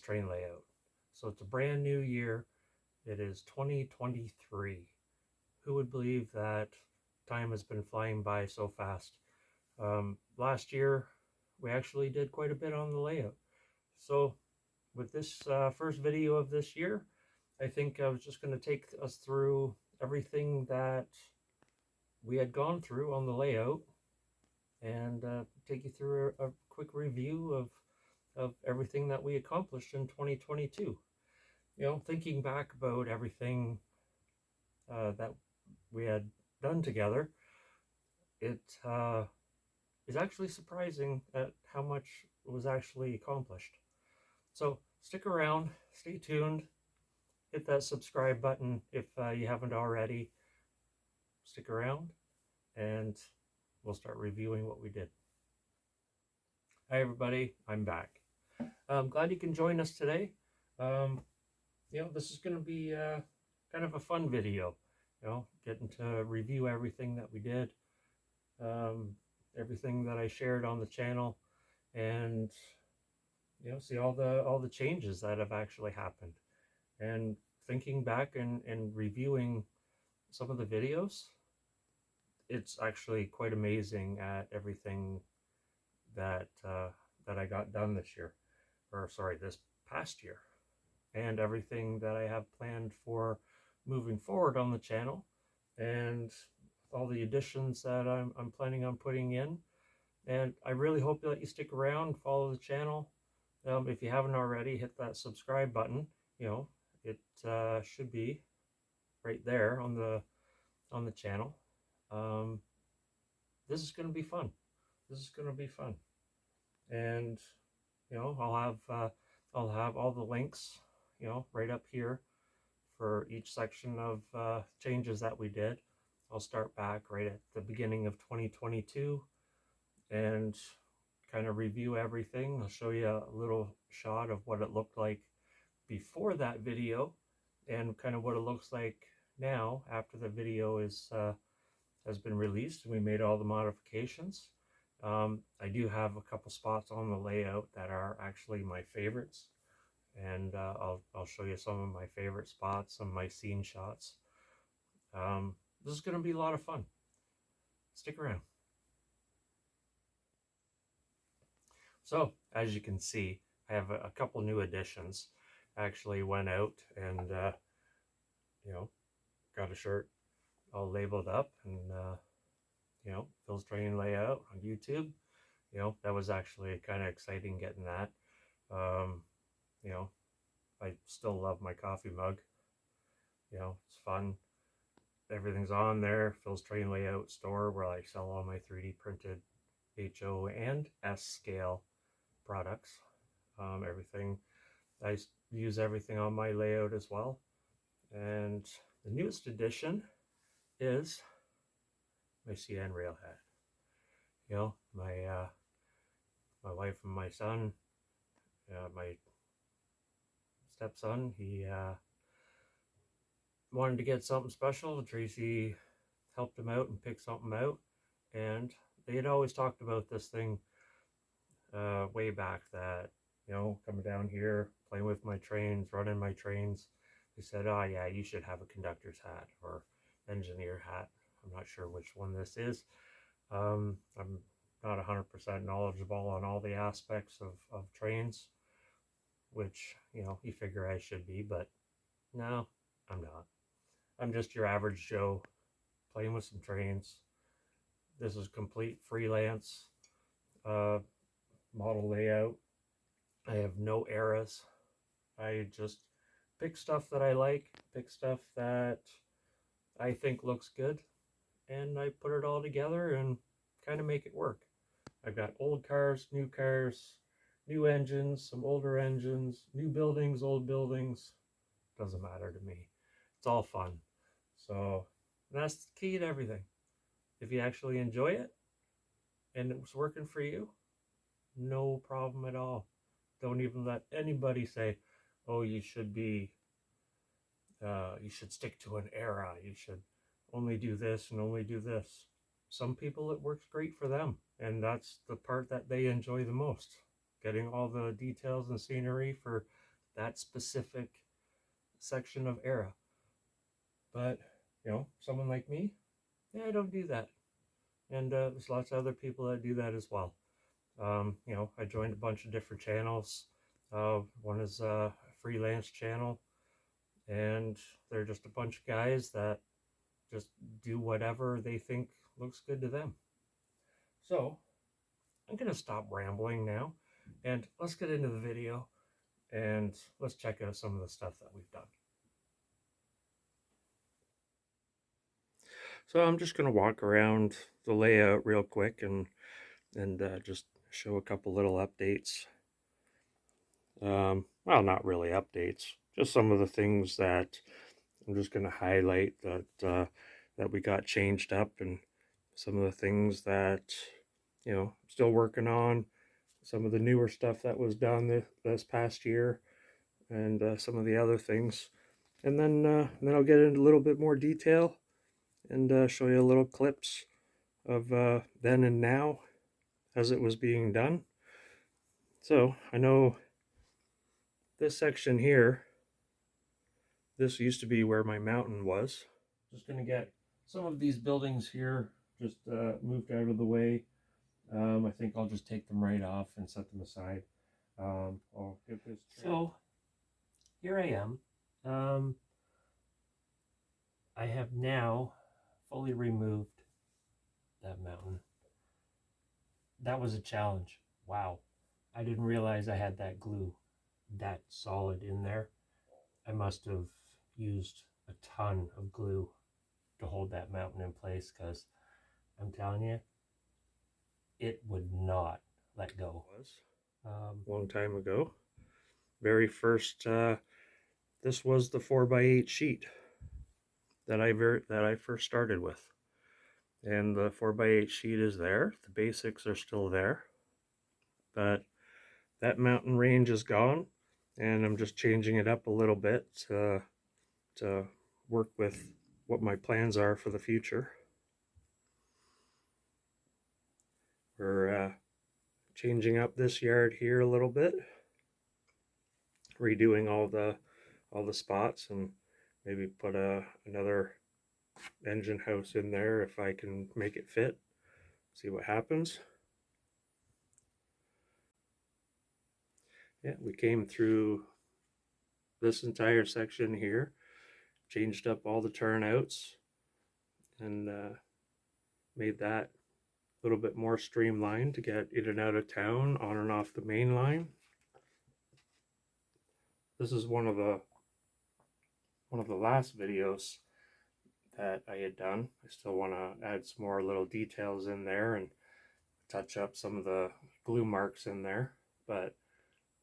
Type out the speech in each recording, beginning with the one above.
Train layout. So it's a brand new year. It is 2023. Who would believe that time has been flying by so fast? Last year, we actually did quite a bit on the layout. So with this first video of this year, I think I was just going to take us through everything that we had gone through on the layout and take you through a quick review of everything that we accomplished in 2022. You know, thinking back about everything that we had done together, it is actually surprising at how much was actually accomplished. So stick around, stay tuned, hit that subscribe button if you haven't already. Stick around and we'll start reviewing what we did. Hi everybody, I'm back. I'm glad you can join us today. You know, this is going to be kind of a fun video, you know, getting to review everything that we did, everything that I shared on the channel, and you know, see all the changes that have actually happened. And thinking back and reviewing some of the videos, it's actually quite amazing at everything that that I got done this year, or sorry, this past year, and everything that I have planned for moving forward on the channel, and all the additions that I'm planning on putting in. And I really hope that you stick around, follow the channel. If you haven't already, hit that subscribe button. You know, it should be right there on the channel. This is going to be fun. This is going to be fun, and you know, I'll have all the links, you know, right up here for each section of changes that we did. I'll start back right at the beginning of 2022 and kind of review everything. I'll show you a little shot of what it looked like before that video and kind of what it looks like now after the video has been released and we made all the modifications. I do have a couple spots on the layout that are actually my favorites, and I'll show you some of my favorite spots, some of my scene shots. This is going to be a lot of fun. Stick around. So as you can see, I have a couple new additions. I actually went out and you know, got a shirt all labeled up, and you know, Phil's Training Layout on YouTube. You know, that was actually kind of exciting getting that. You know, I still love my coffee mug. You know, it's fun. Everything's on there. Phil's Training Layout store, where I sell all my 3D printed HO and S scale products. Everything, I use everything on my layout as well. And the newest addition is my CN railhead. You know, my wife and my son, my stepson, he wanted to get something special. Tracy helped him out and picked something out, and they had always talked about this thing way back, that, you know, coming down here, playing with my trains, running my trains, they said, oh yeah, you should have a conductor's hat or engineer hat. I'm not sure which one this is. I'm not 100% knowledgeable on all the aspects of trains, which, you know, you figure I should be, but no, I'm not. I'm just your average Joe playing with some trains. This is complete freelance model layout. I have no eras. I just pick stuff that I like, pick stuff that I think looks good, and I put it all together and kind of make it work. I've got old cars, new engines, some older engines, new buildings, old buildings. Doesn't matter to me. It's all fun. So that's the key to everything. If you actually enjoy it and it's working for you, no problem at all. Don't even let anybody say, oh, you should stick to an era. You should only do this and only do this. Some people, it works great for them, and that's the part that they enjoy the most. Getting all the details and scenery for that specific section of era. But, you know, someone like me, yeah, I don't do that. And there's lots of other people that do that as well. You know, I joined a bunch of different channels. One is a freelance channel, and they're just a bunch of guys that just do whatever they think looks good to them. So I'm going to stop rambling now, and let's get into the video, and let's check out some of the stuff that we've done. So I'm just going to walk around the layout real quick and just show a couple little updates. Well, not really updates, just some of the things that I'm just going to highlight that we got changed up, and some of the things that, you know, still working on, some of the newer stuff that was done this past year, and some of the other things. And then I'll get into a little bit more detail and show you a little clips of then and now as it was being done. So I know this section here, this used to be where my mountain was. Just going to get some of these buildings here just moved out of the way. I think I'll just take them right off and set them aside. I'll get this. So here I am. I have now fully removed that mountain. That was a challenge. Wow. I didn't realize I had that glue that solid in there. I must have used a ton of glue to hold that mountain in place, because I'm telling you, it would not let go. Long time ago. Very first, this was the 4x8 sheet that I first started with. And the 4x8 sheet is there. The basics are still there. But that mountain range is gone, and I'm just changing it up a little bit to work with what my plans are for the future. We're changing up this yard here a little bit, redoing all the spots, and maybe put another engine house in there if I can make it fit. See what happens. Yeah, we came through this entire section here, changed up all the turnouts, and made that a little bit more streamlined to get in and out of town, on and off the main line. This is one of the last videos that I had done. I still want to add some more little details in there and touch up some of the glue marks in there, but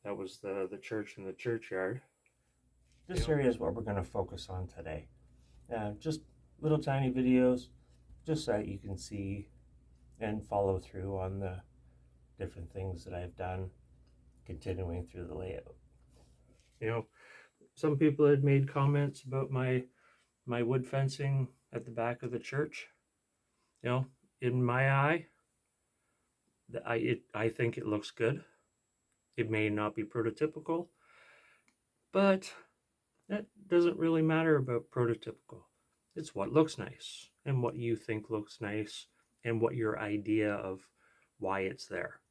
that was the church and the churchyard. This area is what we're going to focus on today. Just little tiny videos, just so that you can see and follow through on the different things that I've done, continuing through the layout. You know, some people had made comments about my wood fencing at the back of the church. You know, in my eye, I think it looks good. It may not be prototypical, but that doesn't really matter about prototypical. It's what looks nice and what you think looks nice and what your idea of why it's there.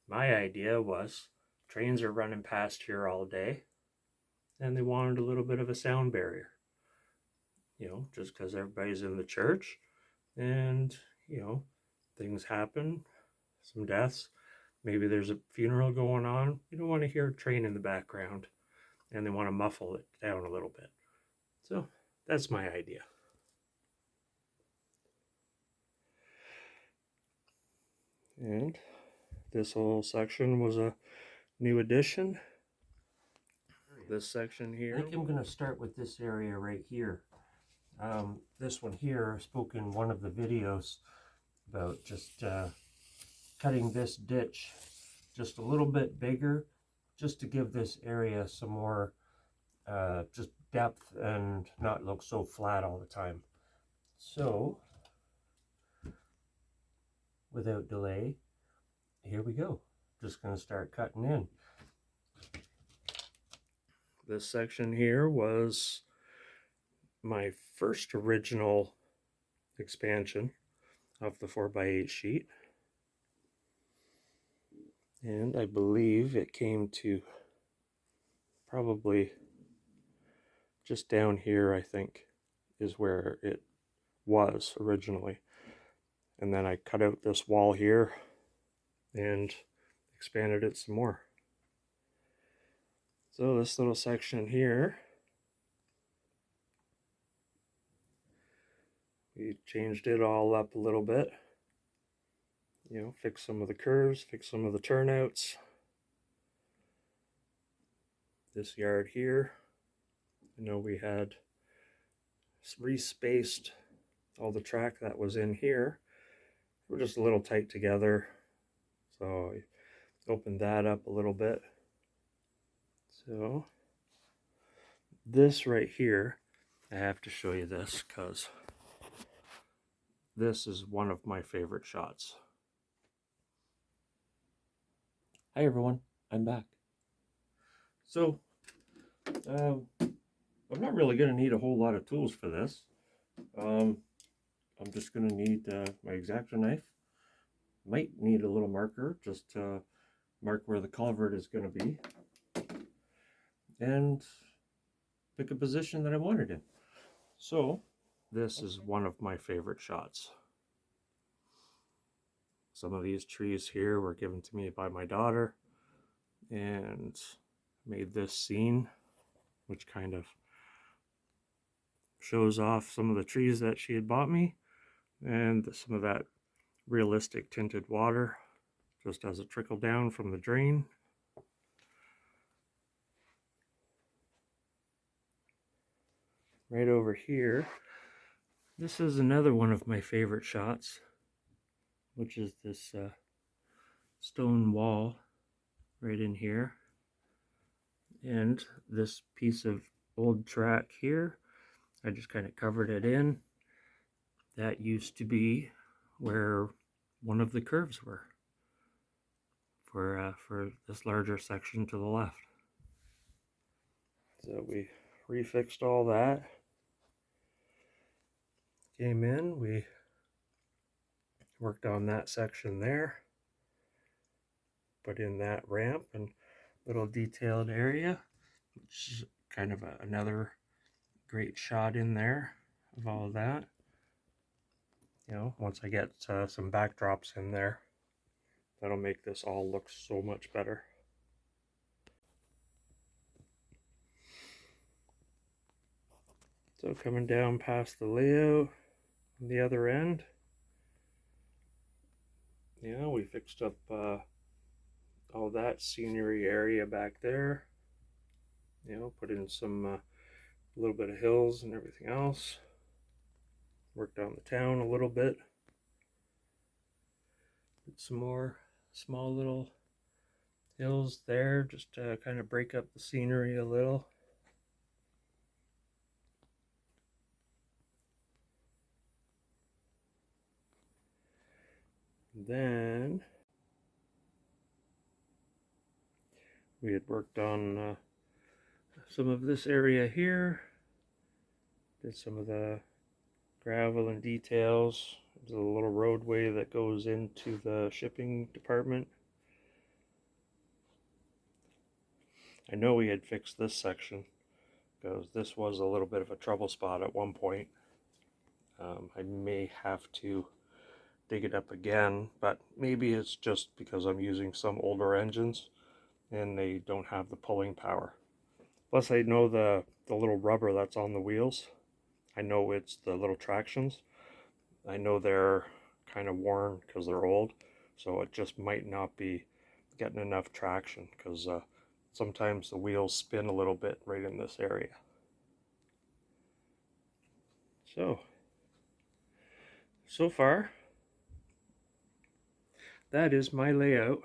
My idea was trains are running past here all day, and they wanted a little bit of a sound barrier. You know, just because everybody's in the church, and, you know, things happen, some deaths, maybe there's a funeral going on. You don't want to hear a train in the background, and they want to muffle it down a little bit. So that's my idea. And this whole section was a new addition. This section here, I think I'm going to start with this area right here. This one here, I spoke in one of the videos about just cutting this ditch just a little bit bigger, just to give this area some more just depth and not look so flat all the time. So without delay, here we go. Just going to start cutting in. This section here was my first original expansion of the 4x8 sheet, and I believe it came to probably just down here, I think, is where it was originally. And then I cut out this wall here and expanded it some more. So this little section here, we changed it all up a little bit. You know, fix some of the curves, fix some of the turnouts. This yard here, I know we had respaced all the track that was in here. We're just a little tight together, so I opened that up a little bit. So this right here, I have to show you this because this is one of my favorite shots. Hi everyone, I'm back. So I'm not really going to need a whole lot of tools for this. I'm just going to need my X-Acto knife. Might need a little marker just to mark where the culvert is going to be, and pick a position that I want it in. So this is one of my favorite shots. Some of these trees here were given to me by my daughter, and made this scene, which kind of shows off some of the trees that she had bought me and some of that realistic tinted water just as it trickled down from the drain. Right over here, this is another one of my favorite shots, which is this stone wall right in here, and this piece of old track here, I just kind of covered it in. That used to be where one of the curves were for this larger section to the left. So we refixed all that. Came in, we worked on that section there, put in that ramp and little detailed area, which is kind of another great shot in there of all of that. You know, once I get some backdrops in there, that'll make this all look so much better. So coming down past the layout on the other end, yeah, we fixed up all that scenery area back there. You know, put in some a little bit of hills and everything else. Worked on the town a little bit. Put some more small little hills there just to kind of break up the scenery a little. Then we had worked on some of this area here, did some of the gravel and details. There's a little roadway that goes into the shipping department. I know we had fixed this section because this was a little bit of a trouble spot at one point. I may have to dig it up again, but maybe it's just because I'm using some older engines and they don't have the pulling power. Plus I know the little rubber that's on the wheels, I know it's the little tractions. I know they're kind of worn because they're old, so it just might not be getting enough traction because sometimes the wheels spin a little bit right in this area. So far, that is my layout.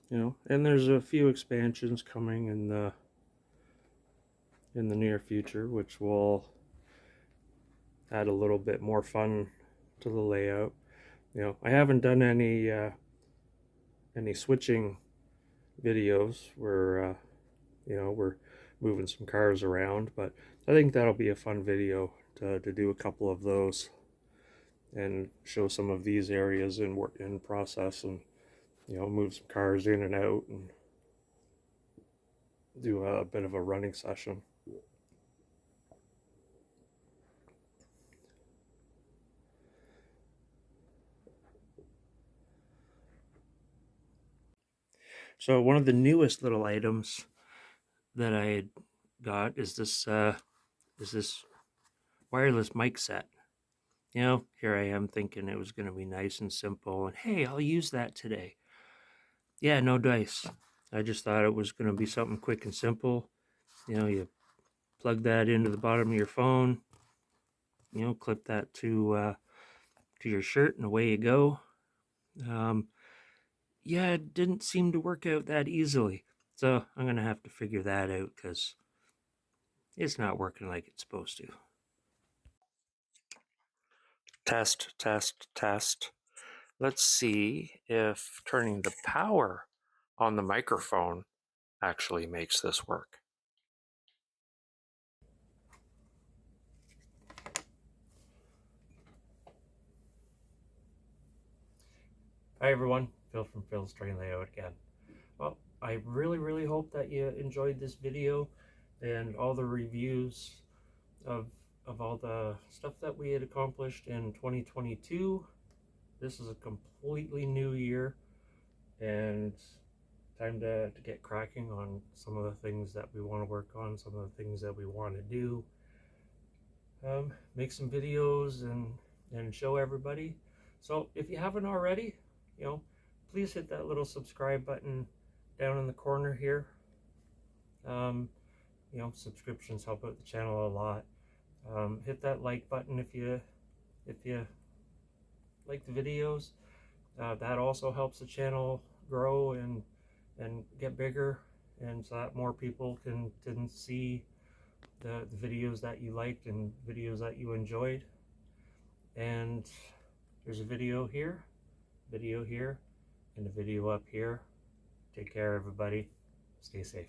You know, and there's a few expansions coming in the near future, which will add a little bit more fun to the layout. You know, I haven't done any any switching videos where we're moving some cars around, but I think that'll be a fun video to do a couple of those and show some of these areas in process, and move some cars in and out and do a bit of a running session. So one of the newest little items that I got is this wireless mic set. Here I am thinking it was going to be nice and simple, and hey, I'll use that today. Yeah, no dice. I just thought it was going to be something quick and simple. You plug that into the bottom of your phone, clip that to your shirt, and away you go. Yeah, it didn't seem to work out that easily. So I'm going to have to figure that out because it's not working like it's supposed to. Test, test, test. Let's see if turning the power on the microphone actually makes this work. Hi everyone, Phil from Phil's Terrain Layout again. Well, I really hope that you enjoyed this video and all the reviews of all the stuff that we had accomplished in 2022. This is a completely new year, and time to get cracking on some of the things that we want to work on, some of the things that we want to do. Make some videos and show everybody. So if you haven't already, please hit that little subscribe button down in the corner here. Subscriptions help out the channel a lot. Hit that like button if you like the videos. That also helps the channel grow and get bigger, and so that more people can see the videos that you liked and videos that you enjoyed. And there's a video here, and a video up here. Take care, everybody. Stay safe.